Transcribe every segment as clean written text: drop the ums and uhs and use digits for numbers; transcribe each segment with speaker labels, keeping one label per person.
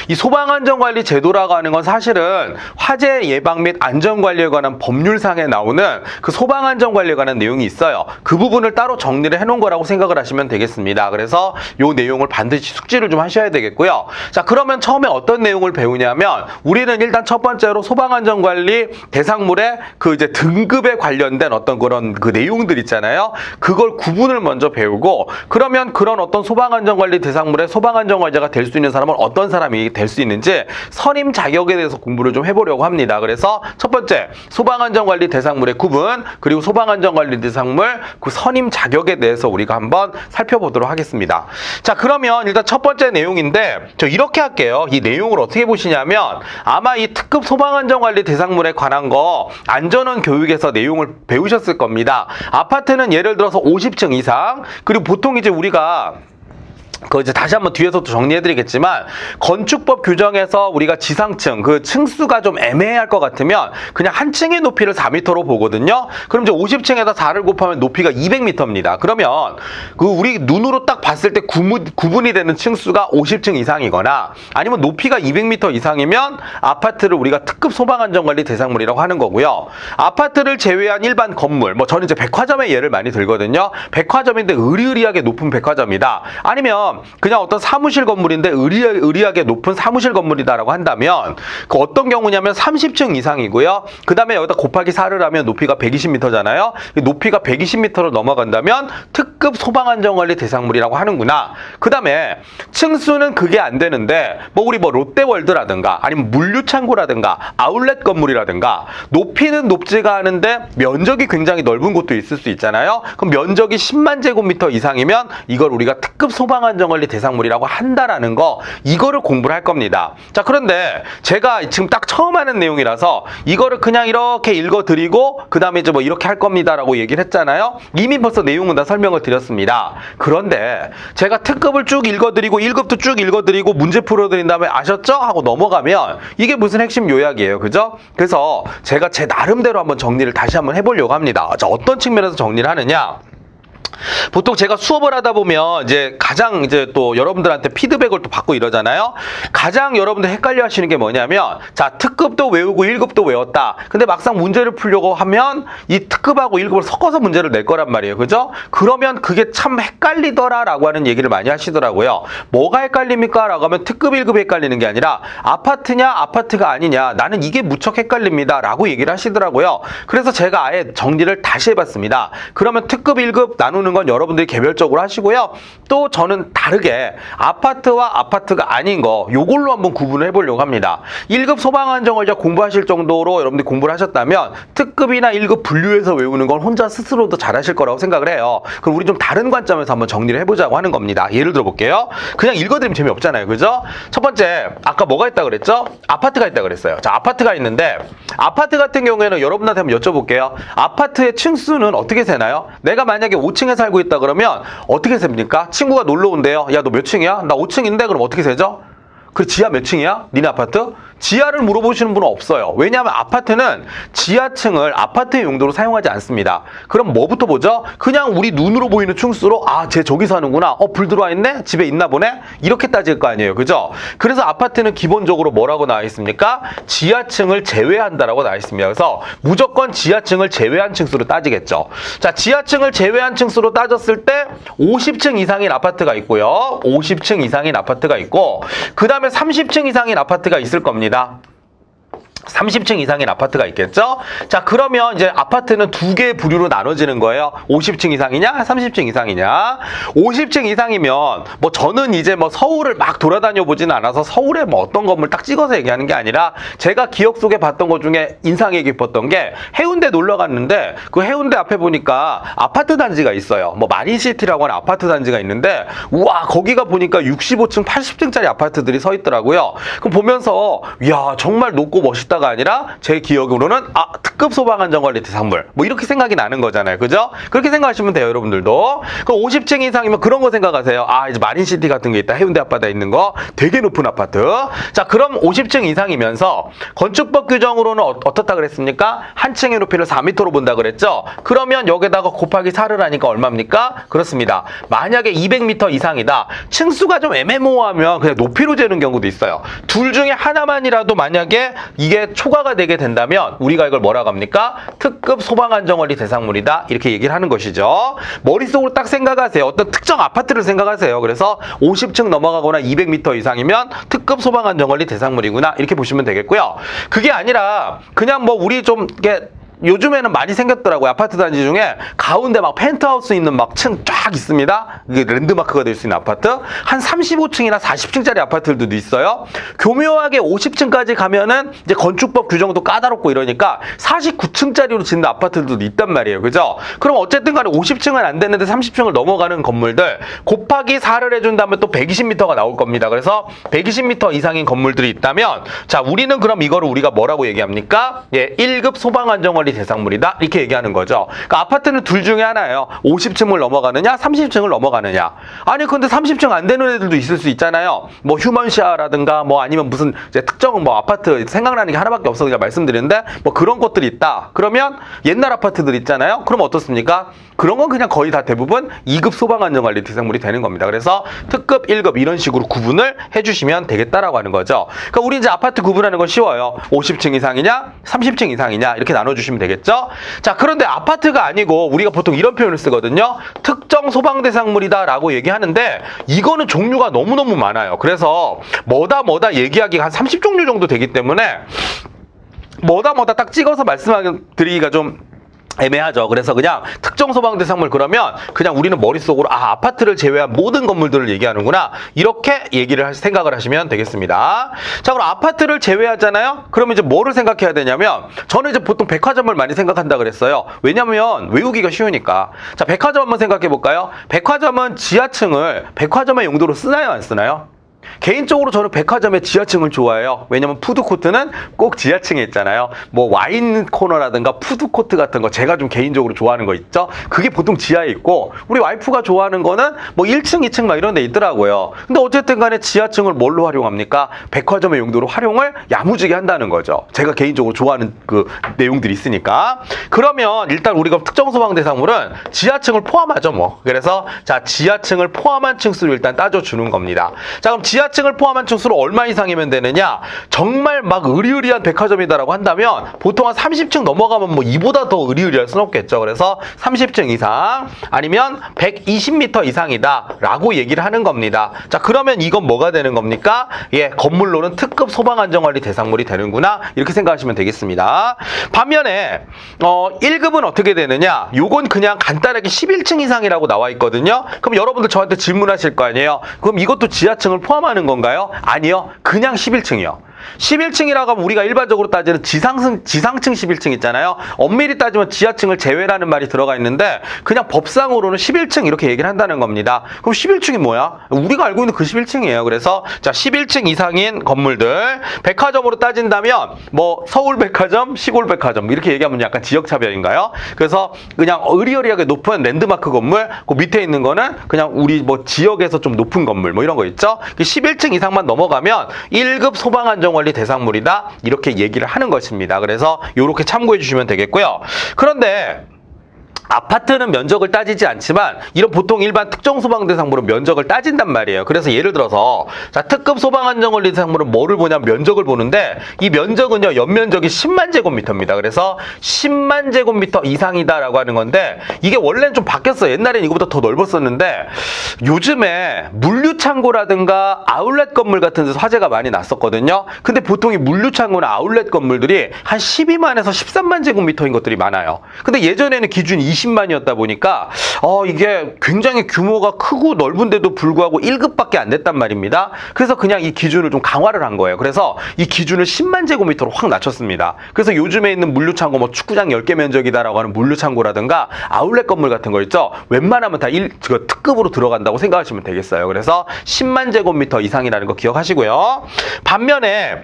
Speaker 1: 이 소방안전관리 제도라고 하는 건 사실은 화재 예방 및 안전관리에 관한 법률상에 나오는 그 소방안전관리에 관한 내용이 있어요. 그 부분을 따로 정리를 해놓은 거라고 생각을 하시면 되겠습니다. 그래서 이 내용을 반드시 숙지를 좀 하셔야 되겠고요. 자, 그러면 처음에 어떤 내용을 배우냐면 우리는 일단 첫 번째로 소방안전관리 대상물의 그 이제 등급에 관련된 어떤 그런 그 내용들 있잖아요. 그걸 구분을 먼저 배우고, 그러면 그런 어떤 소방안전관리 대상물의 소방안전관리자가 될 수 있는 사람은 어떤 사람이 될 수 있는지 선임 자격에 대해서 공부를 좀 해보려고 합니다. 그래서 첫 번째, 소방안전관리 대상물의 구분, 그리고 소방안전관리 대상물 그 선임 자격에 대해서 우리가 한번 살펴보도록 하겠습니다. 자, 그러면 일단 첫 번째 내용인데 저 이렇게 할게요. 이 내용을 어떻게 보시냐면 아마 이 특급 소방안전관리 대상물에 관한 거 안전원 교육에서 내용을 배우셨을 겁니다. 아파트는 예를 들어서 50층 이상, 그리고 보통 이제 우리가 그 이제 다시 한번 뒤에서 또 정리해드리겠지만 건축법 규정에서 우리가 지상층 그 층수가 좀 애매할 것 같으면 그냥 한 층의 높이를 4m로 보거든요. 그럼 이제 50층에다 4를 곱하면 높이가 200m입니다. 그러면 그 우리 눈으로 딱 봤을 때 구분이 되는 층수가 50층 이상이거나 아니면 높이가 200m 이상이면 아파트를 우리가 특급 소방안전관리 대상물이라고 하는 거고요. 아파트를 제외한 일반 건물, 뭐 저는 이제 백화점의 예를 많이 들거든요. 백화점인데 으리으리하게 높은 백화점이다. 아니면 그냥 어떤 사무실 건물인데 의리하게 높은 사무실 건물이다라고 한다면 그 어떤 경우냐면 30층 이상이고요. 그 다음에 여기다 곱하기 4를 하면 높이가 120m잖아요. 높이가 120m로 넘어간다면 특급 소방안전관리 대상물이라고 하는구나. 그 다음에 층수는 그게 안 되는데 뭐 우리 뭐 롯데월드라든가 아니면 물류창고라든가 아울렛 건물이라든가 높이는 높지가 않은데 면적이 굉장히 넓은 곳도 있을 수 있잖아요. 그럼 면적이 10만 제곱미터 이상이면 이걸 우리가 특급 소방안전관리 대상물이라고 한다라는 거, 이거를 공부를 할 겁니다. 자, 그런데 제가 지금 딱 처음 하는 내용이라서 이거를 그냥 이렇게 읽어드리고 그 다음에 이제 뭐 이렇게 할 겁니다라고 얘기를 했잖아요. 이미 벌써 내용은 다 설명을 드렸습니다. 그런데 제가 특급을 쭉 읽어드리고 1급도 쭉 읽어드리고 문제 풀어드린 다음에 아셨죠? 하고 넘어가면 이게 무슨 핵심 요약이에요. 그죠? 그래서 제가 제 나름대로 한번 정리를 다시 한번 해보려고 합니다. 자, 어떤 측면에서 정리를 하느냐? 보통 제가 수업을 하다 보면 이제 가장 이제 또 여러분들한테 피드백을 또 받고 이러잖아요. 가장 여러분들 헷갈려 하시는 게 뭐냐면, 자, 특급도 외우고 1급도 외웠다. 근데 막상 문제를 풀려고 하면 이 특급하고 1급을 섞어서 문제를 낼 거란 말이에요. 그죠? 그러면 그게 참 헷갈리더라라고 하는 얘기를 많이 하시더라고요. 뭐가 헷갈립니까? 라고 하면 특급 1급이 헷갈리는 게 아니라 아파트냐 아파트가 아니냐, 나는 이게 무척 헷갈립니다 라고 얘기를 하시더라고요. 그래서 제가 아예 정리를 다시 해봤습니다. 그러면 특급 1급 나누는 건 여러분들이 개별적으로 하시고요. 또 저는 다르게 아파트와 아파트가 아닌 거 요걸로 한번 구분을 해보려고 합니다. 1급 소방안전관리자 공부하실 정도로 여러분들이 공부를 하셨다면 특급이나 1급 분류해서 외우는 건 혼자 스스로도 잘하실 거라고 생각을 해요. 그럼 우리 좀 다른 관점에서 한번 정리를 해보자고 하는 겁니다. 예를 들어볼게요. 그냥 읽어드리면 재미없잖아요. 그죠? 첫 번째, 아까 뭐가 있다 그랬죠? 아파트가 있다 그랬어요. 자, 아파트가 있는데 아파트 같은 경우에는 여러분한테 한번 여쭤볼게요. 아파트의 층수는 어떻게 세나요? 내가 만약에 5층에 살고 있다 그러면 어떻게 셉니까? 친구가 놀러 온대요. 야, 너 몇 층이야? 나 5층인데? 그럼 어떻게 세죠? 그 지하 몇 층이야? 니네 아파트? 지하를 물어보시는 분은 없어요. 왜냐하면 아파트는 지하층을 아파트의 용도로 사용하지 않습니다. 그럼 뭐부터 보죠? 그냥 우리 눈으로 보이는 층수로 아, 쟤 저기 사는구나. 불 들어와 있네? 집에 있나 보네? 이렇게 따질 거 아니에요. 그죠? 그래서 아파트는 기본적으로 뭐라고 나와 있습니까? 지하층을 제외한다라고 나와 있습니다. 그래서 무조건 지하층을 제외한 층수로 따지겠죠. 자, 지하층을 제외한 층수로 따졌을 때 50층 이상인 아파트가 있고요. 50층 이상인 아파트가 있고, 그 다음에 30층 이상인 아파트가 있을 겁니다. 30층 이상인 아파트가 있겠죠? 자, 그러면 이제 아파트는 두 개의 부류로 나눠지는 거예요. 50층 이상이냐, 30층 이상이냐. 50층 이상이면 뭐 저는 이제 뭐 서울을 막 돌아다녀 보지는 않아서 서울에 뭐 어떤 건물 딱 찍어서 얘기하는 게 아니라 제가 기억 속에 봤던 것 중에 인상이 깊었던 게 해운대 놀러 갔는데 그 해운대 앞에 보니까 아파트 단지가 있어요. 뭐 마린시티라고 하는 아파트 단지가 있는데 우와, 거기가 보니까 65층, 80층짜리 아파트들이 서 있더라고요. 그럼 보면서 이야, 정말 높고 멋있다 건축다가 아니라 제 기억으로는 특급 소방안전관리 대상물 뭐 이렇게 생각이 나는 거잖아요. 그죠? 그렇게 생각하시면 돼요, 여러분들도. 그럼 50층 이상이면 그런 거 생각하세요. 이제 마린시티 같은 게 있다. 해운대 앞바다에 있는 거 되게 높은 아파트. 자, 그럼 50층 이상이면서 건축법 규정으로는 어떻다 그랬습니까? 한 층의 높이를 4m로 본다 그랬죠? 그러면 여기다가 곱하기 4를 하니까 얼마입니까? 그렇습니다. 만약에 200m 이상이다. 층수가 좀 애매모호하면 그냥 높이로 재는 경우도 있어요. 둘 중에 하나만이라도 만약에 이게 초과가 되게 된다면 우리가 이걸 뭐라고 합니까? 특급 소방안전관리 대상물이다. 이렇게 얘기를 하는 것이죠. 머릿속으로 딱 생각하세요. 어떤 특정 아파트를 생각하세요. 그래서 50층 넘어가거나 200m 이상이면 특급 소방안전관리 대상물이구나. 이렇게 보시면 되겠고요. 그게 아니라 그냥 뭐 우리 좀 이게 요즘에는 많이 생겼더라고요. 아파트 단지 중에 가운데 막 펜트하우스 있는 막 층 쫙 있습니다. 이게 랜드마크가 될 수 있는 아파트. 한 35층이나 40층짜리 아파트들도 있어요. 교묘하게 50층까지 가면은 이제 건축법 규정도 까다롭고 이러니까 49층짜리로 짓는 아파트들도 있단 말이에요. 그죠? 그럼 어쨌든 간에 50층은 안 되는데 30층을 넘어가는 건물들 곱하기 4를 해준다면 또 120m가 나올 겁니다. 그래서 120m 이상인 건물들이 있다면 자, 우리는 그럼 이거를 우리가 뭐라고 얘기합니까? 예, 1급 소방안전관리 대상물이다. 이렇게 얘기하는 거죠. 그러니까 아파트는 둘 중에 하나예요. 50층을 넘어가느냐, 30층을 넘어가느냐. 아니, 근데 30층 안 되는 애들도 있을 수 있잖아요. 뭐 휴먼시아라든가 뭐 아니면 무슨 이제 특정 뭐 아파트 생각나는 게 하나밖에 없어 그냥 말씀드리는데 뭐 그런 것들이 있다. 그러면 옛날 아파트들 있잖아요. 그럼 어떻습니까? 그런 건 그냥 거의 다 대부분 2급 소방안전관리 대상물이 되는 겁니다. 그래서 특급, 1급 이런 식으로 구분을 해주시면 되겠다라고 하는 거죠. 그러니까 우리 이제 아파트 구분하는 건 쉬워요. 50층 이상이냐, 30층 이상이냐 이렇게 나눠주시면 되겠죠. 자, 그런데 아파트가 아니고 우리가 보통 이런 표현을 쓰거든요. 특정 소방 대상물이다 라고 얘기하는데 이거는 종류가 너무너무 많아요. 그래서 뭐다 얘기하기가 한 30종류 정도 되기 때문에 뭐다 딱 찍어서 말씀드리기가 좀 애매하죠. 그래서 그냥 특정 소방 대상물 그러면 그냥 우리는 머릿속으로 아파트를 제외한 모든 건물들을 얘기하는구나 이렇게 생각을 하시면 되겠습니다. 자, 그럼 아파트를 제외하잖아요. 그러면 이제 뭐를 생각해야 되냐면 저는 이제 보통 백화점을 많이 생각한다 그랬어요. 왜냐면 외우기가 쉬우니까. 자, 백화점 한번 생각해 볼까요? 백화점은 지하층을 백화점의 용도로 쓰나요, 안 쓰나요? 개인적으로 저는 백화점의 지하층을 좋아해요. 왜냐면 푸드코트는 꼭 지하층에 있잖아요. 뭐 와인 코너라든가 푸드코트 같은 거 제가 좀 개인적으로 좋아하는 거 있죠. 그게 보통 지하에 있고 우리 와이프가 좋아하는 거는 뭐 1층, 2층 막 이런 데 있더라고요. 근데 어쨌든 간에 지하층을 뭘로 활용합니까? 백화점의 용도로 활용을 야무지게 한다는 거죠. 제가 개인적으로 좋아하는 그 내용들이 있으니까. 그러면 일단 우리가 특정 소방 대상물은 지하층을 포함하죠, 뭐. 그래서 자, 지하층을 포함한 층수를 일단 따져주는 겁니다. 자, 그럼 지하층을 포함한 층수로 얼마 이상이면 되느냐? 정말 막 으리으리한 백화점이다라고 한다면 보통 한 30층 넘어가면 뭐 이보다 더 으리으리할 수는 없겠죠. 그래서 30층 이상 아니면 120m 이상이다 라고 얘기를 하는 겁니다. 자, 그러면 이건 뭐가 되는 겁니까? 예, 건물로는 특급 소방안전관리 대상물이 되는구나 이렇게 생각하시면 되겠습니다. 반면에 1급은 어떻게 되느냐? 요건 그냥 간단하게 11층 이상이라고 나와 있거든요. 그럼 여러분들 저한테 질문하실 거 아니에요? 그럼 이것도 지하층을 포함하는 건가요? 아니요. 그냥 11층이요. 11층이라고 하면 우리가 일반적으로 따지는 지상층 11층 있잖아요. 엄밀히 따지면 지하층을 제외라는 말이 들어가 있는데 그냥 법상으로는 11층 이렇게 얘기를 한다는 겁니다. 그럼 11층이 뭐야? 우리가 알고 있는 그 11층이에요. 그래서 자, 11층 이상인 건물들 백화점으로 따진다면 뭐 서울백화점, 시골백화점 이렇게 얘기하면 약간 지역차별인가요? 그래서 그냥 으리으리하게 높은 랜드마크 건물 그 밑에 있는 거는 그냥 우리 뭐 지역에서 좀 높은 건물 뭐 이런 거 있죠. 11층 이상만 넘어가면 1급 소방안전관리 대상물이다 이렇게 얘기를 하는 것입니다. 그래서 이렇게 참고해 주시면 되겠고요. 그런데 아파트는 면적을 따지지 않지만 이런 보통 일반 특정 소방 대상물은 면적을 따진단 말이에요. 그래서 예를 들어서 자, 특급 소방안전관리 대상물은 뭐를 보냐면 면적을 보는데 이 면적은요 연면적이 10만 제곱미터입니다. 그래서 10만 제곱미터 이상이다라고 하는 건데 이게 원래는 좀 바뀌었어요. 옛날에는 이거보다 더 넓었었는데 요즘에 물류창고라든가 아울렛 건물 같은 데서 화재가 많이 났었거든요. 근데 보통 이 물류창고나 아울렛 건물들이 한 12만에서 13만 제곱미터인 것들이 많아요. 근데 예전에는 기준이 20만이었다 보니까 이게 굉장히 규모가 크고 넓은데도 불구하고 1급밖에 안 됐단 말입니다. 그래서 그냥 이 기준을 좀 강화를 한 거예요. 그래서 이 기준을 10만 제곱미터로 확 낮췄습니다. 그래서 요즘에 있는 물류창고 뭐 축구장 10개 면적이다라고 하는 물류창고라든가 아울렛 건물 같은 거 있죠. 웬만하면 다 특급으로 들어간다고 생각하시면 되겠어요. 그래서 10만 제곱미터 이상이라는 거 기억하시고요. 반면에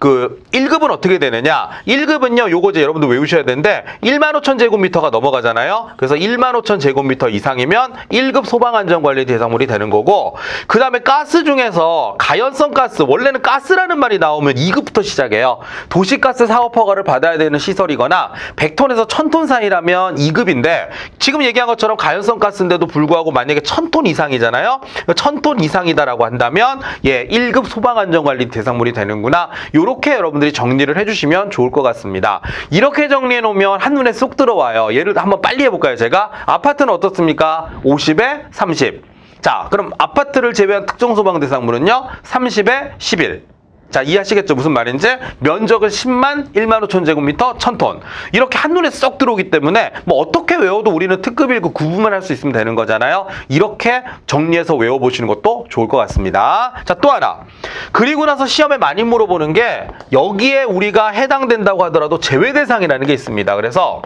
Speaker 1: 그 1급은 어떻게 되느냐? 1급은요, 요거 이제 여러분들 외우셔야 되는데 15,000제곱미터가 넘어가잖아요. 그래서 15,000제곱미터 이상이면 1급 소방안전관리 대상물이 되는 거고, 그 다음에 가스 중에서 가연성 가스, 원래는 가스라는 말이 나오면 2급부터 시작해요. 도시가스 사업 허가를 받아야 되는 시설이거나 100톤에서 1000톤 사이라면 2급인데, 지금 얘기한 것처럼 가연성 가스인데도 불구하고 만약에 1000톤 이상이잖아요. 1000톤 이상이다라고 한다면 1급 소방안전관리 대상물이 되는구나. 이렇게 여러분들이 정리를 해주시면 좋을 것 같습니다. 이렇게 정리해 놓으면 한눈에 쏙 들어와요. 예를 들어 한번 빨리 해볼까요? 제가 아파트는 어떻습니까? 50에 30. 자, 그럼 아파트를 제외한 특정 소방 대상물은요, 30에 11. 자, 이해하시겠죠? 무슨 말인지? 면적은 10만 15,000제곱미터 1000톤. 이렇게 한눈에 쏙 들어오기 때문에 뭐 어떻게 외워도 우리는 특급 1급 구분만 할 수 있으면 되는 거잖아요. 이렇게 정리해서 외워보시는 것도 좋을 것 같습니다. 자, 또 하나. 그리고 나서 시험에 많이 물어보는 게, 여기에 우리가 해당된다고 하더라도 제외 대상이라는 게 있습니다. 그래서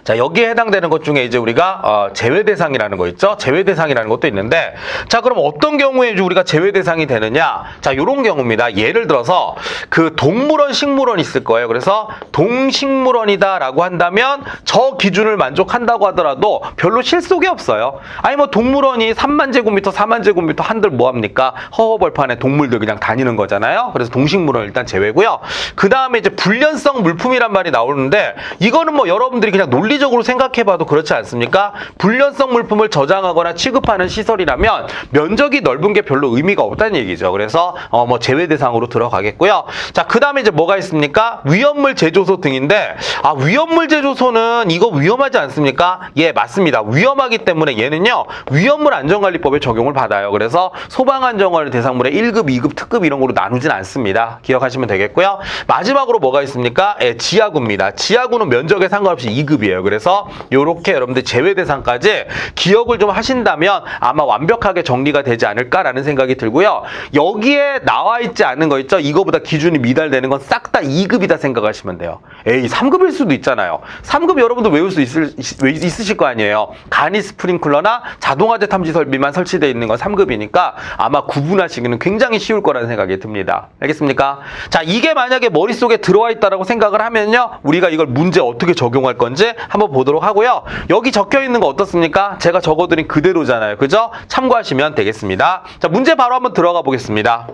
Speaker 1: 자, 여기에 해당되는 것 중에 이제 우리가 제외 대상이라는 거 있죠? 제외 대상이라는 것도 있는데, 자, 그럼 어떤 경우에 이제 우리가 제외 대상이 되느냐? 자, 요런 경우입니다. 예를 들어서 그 동물원, 식물원 있을 거예요. 그래서 동식물원이다라고 한다면 저 기준을 만족한다고 하더라도 별로 실속이 없어요. 아니 뭐 동물원이 3만 제곱미터, 4만 제곱미터 한들 뭐 합니까? 허허벌판에 동물들 그냥 다니는 거잖아요. 그래서 동식물원 일단 제외고요. 그 다음에 이제 불련성 물품이란 말이 나오는데, 이거는 뭐 여러분들이 그냥 논리적으로 생각해봐도 그렇지 않습니까? 불련성 물품을 저장하거나 취급하는 시설이라면 면적이 넓은 게 별로 의미가 없다는 얘기죠. 그래서 뭐 제외 대상으로 들어가겠고요. 자, 그 다음에 이제 뭐가 있습니까? 위험물 제조소 등인데, 위험물 제조소는 이거 위험하지 않습니까? 예, 맞습니다. 위험하기 때문에 얘는요, 위험물 안전관리법에 적용을 받아요. 그래서 소방안전관리 대상물의 1급, 2급, 특급 이런 거로 나누진 않습니다. 기억하시면 되겠고요. 마지막으로 뭐가 있습니까? 예, 지하구입니다. 지하구는 면적에 상관없이 2급이에요. 그래서 요렇게 여러분들 제외 대상까지 기억을 좀 하신다면 아마 완벽하게 정리가 되지 않을까라는 생각이 들고요. 여기에 나와 있지 않은 거 있죠? 이거보다 기준이 미달되는 건 싹 다 2급이다 생각하시면 돼요. 에이, 3급일 수도 있잖아요. 3급 여러분도 외울 수 있으실 거 아니에요. 간이 스프링클러나 자동화재 탐지 설비만 설치되어 있는 건 3급이니까 아마 구분하시기는 굉장히 쉬울 거라는 생각이 듭니다. 알겠습니까? 자, 이게 만약에 머릿속에 들어와 있다라고 생각을 하면요, 우리가 이걸 문제 어떻게 적용할 건지 한번 보도록 하고요. 여기 적혀 있는 거 어떻습니까? 제가 적어드린 그대로잖아요. 그죠? 참고하시면 되겠습니다. 자, 문제 바로 한번 들어가 보겠습니다.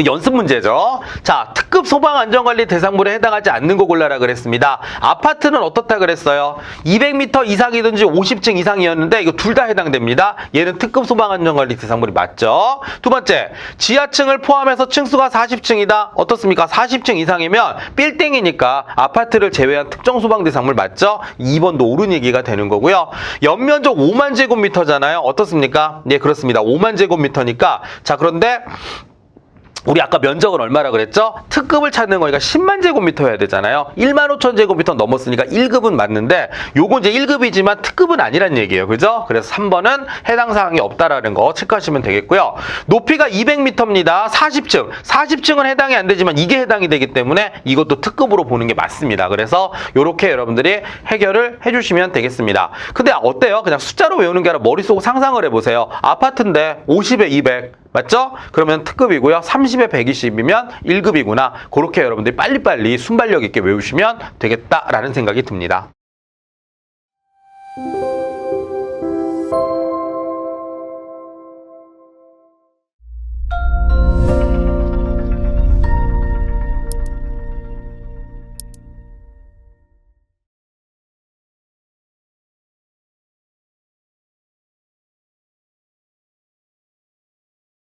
Speaker 1: 연습 문제죠. 자, 특급 소방안전관리 대상물에 해당하지 않는 거 골라라 그랬습니다. 아파트는 어떻다 그랬어요? 200m 이상이든지 50층 이상이었는데 이거 둘 다 해당됩니다. 얘는 특급 소방안전관리 대상물이 맞죠. 두 번째, 지하층을 포함해서 층수가 40층이다. 어떻습니까? 40층 이상이면 빌딩이니까 아파트를 제외한 특정 소방 대상물 맞죠? 2번도 옳은 얘기가 되는 거고요. 연면적 5만 제곱미터잖아요. 어떻습니까? 네, 그렇습니다. 5만 제곱미터니까, 자, 그런데 우리 아까 면적은 얼마라 그랬죠? 특급을 찾는 거니까 10만 제곱미터여야 되잖아요. 15,000제곱미터 넘었으니까 1급은 맞는데, 요건 이제 1급이지만 특급은 아니란 얘기예요. 그죠? 그래서 3번은 해당 사항이 없다라는 거 체크하시면 되겠고요. 높이가 200m입니다. 40층. 40층은 해당이 안 되지만 이게 해당이 되기 때문에 이것도 특급으로 보는 게 맞습니다. 그래서 요렇게 여러분들이 해결을 해주시면 되겠습니다. 근데 어때요? 그냥 숫자로 외우는 게 아니라 머릿속 상상을 해보세요. 아파트인데 50에 200. 맞죠? 그러면 특급이고요. 30에 120이면 1급이구나. 그렇게 여러분들이 빨리빨리 순발력 있게 외우시면 되겠다라는 생각이 듭니다.